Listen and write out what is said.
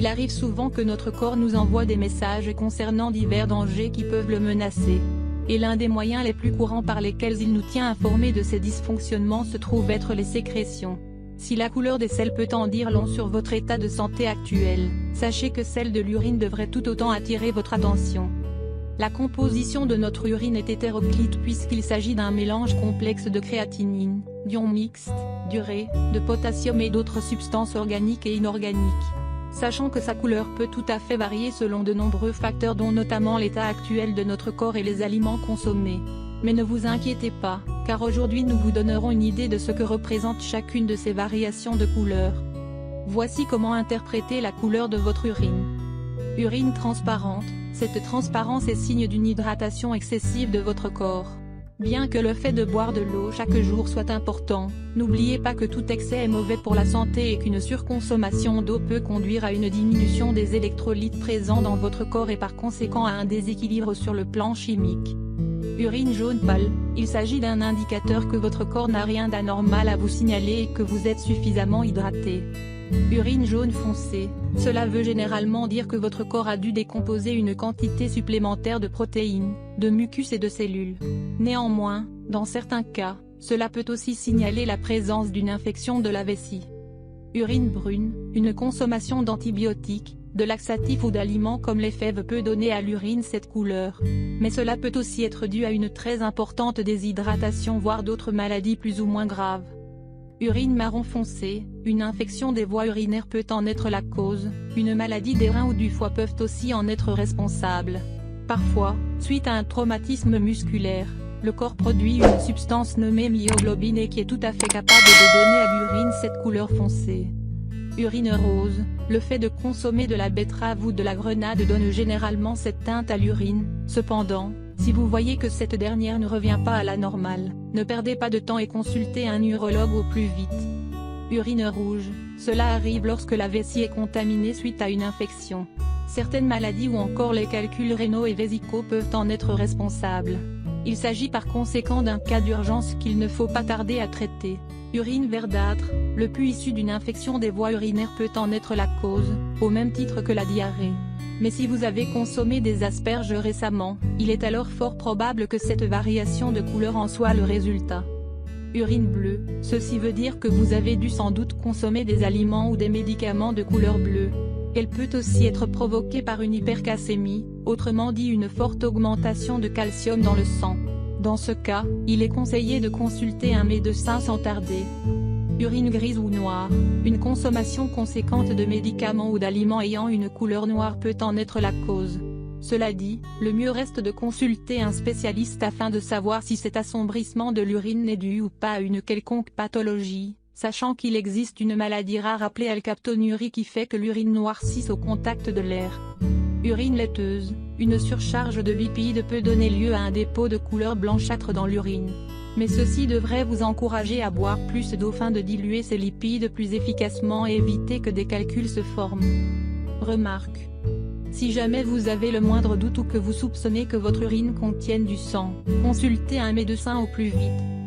arrive souvent que notre corps nous envoie des messages concernant divers dangers qui peuvent le menacer. Et l'un des moyens les plus courants par lesquels il nous tient informés de ces dysfonctionnements se trouve être les sécrétions. Si la couleur des selles peut en dire long sur votre état de santé actuel, sachez que celle de l'urine devrait tout autant attirer votre attention. La composition de notre urine est hétéroclite puisqu'il s'agit d'un mélange complexe de créatinine, d'ions mixtes, d'urée, de potassium et d'autres substances organiques et inorganiques. Sachant que sa couleur peut tout à fait varier selon de nombreux facteurs dont notamment l'état actuel de notre corps et les aliments consommés. Mais ne vous inquiétez pas, car aujourd'hui nous vous donnerons une idée de ce que représente chacune de ces variations de couleur. Voici comment interpréter la couleur de votre urine. Urine transparente, cette transparence est signe d'une hydratation excessive de votre corps. Bien que le fait de boire de l'eau chaque jour soit important, n'oubliez pas que tout excès est mauvais pour la santé et qu'une surconsommation d'eau peut conduire à une diminution des électrolytes présents dans votre corps et par conséquent à un déséquilibre sur le plan chimique. Urine jaune pâle, il s'agit d'un indicateur que votre corps n'a rien d'anormal à vous signaler et que vous êtes suffisamment hydraté. Urine jaune foncé, cela veut généralement dire que votre corps a dû décomposer une quantité supplémentaire de protéines, de mucus et de cellules. Néanmoins, dans certains cas, cela peut aussi signaler la présence d'une infection de la vessie. Urine brune, une consommation d'antibiotiques, de laxatifs ou d'aliments comme les fèves peut donner à l'urine cette couleur. Mais cela peut aussi être dû à une très importante déshydratation voire d'autres maladies plus ou moins graves. Urine marron foncé, une infection des voies urinaires peut en être la cause, une maladie des reins ou du foie peuvent aussi en être responsables. Parfois, suite à un traumatisme musculaire, le corps produit une substance nommée myoglobine et qui est tout à fait capable de donner à l'urine cette couleur foncée. Urine rose, le fait de consommer de la betterave ou de la grenade donne généralement cette teinte à l'urine. Cependant, si vous voyez que cette dernière ne revient pas à la normale, ne perdez pas de temps et consultez un urologue au plus vite. Urine rouge, cela arrive lorsque la vessie est contaminée suite à une infection. Certaines maladies ou encore les calculs rénaux et vésicaux peuvent en être responsables. Il s'agit par conséquent d'un cas d'urgence qu'il ne faut pas tarder à traiter. Urine verdâtre, le pus issu d'une infection des voies urinaires peut en être la cause, au même titre que la diarrhée. Mais si vous avez consommé des asperges récemment, il est alors fort probable que cette variation de couleur en soit le résultat. Urine bleue, ceci veut dire que vous avez dû sans doute consommer des aliments ou des médicaments de couleur bleue. Elle peut aussi être provoquée par une hypercalcémie, autrement dit une forte augmentation de calcium dans le sang. Dans ce cas, il est conseillé de consulter un médecin sans tarder. Urine grise ou noire, une consommation conséquente de médicaments ou d'aliments ayant une couleur noire peut en être la cause. Cela dit, le mieux reste de consulter un spécialiste afin de savoir si cet assombrissement de l'urine est dû ou pas à une quelconque pathologie, sachant qu'il existe une maladie rare appelée alcaptonurie qui fait que l'urine noircisse au contact de l'air. Urine laiteuse, une surcharge de lipides peut donner lieu à un dépôt de couleur blanchâtre dans l'urine. Mais ceci devrait vous encourager à boire plus d'eau afin de diluer ces lipides plus efficacement et éviter que des calculs se forment. Remarque. Si jamais vous avez le moindre doute ou que vous soupçonnez que votre urine contienne du sang, consultez un médecin au plus vite.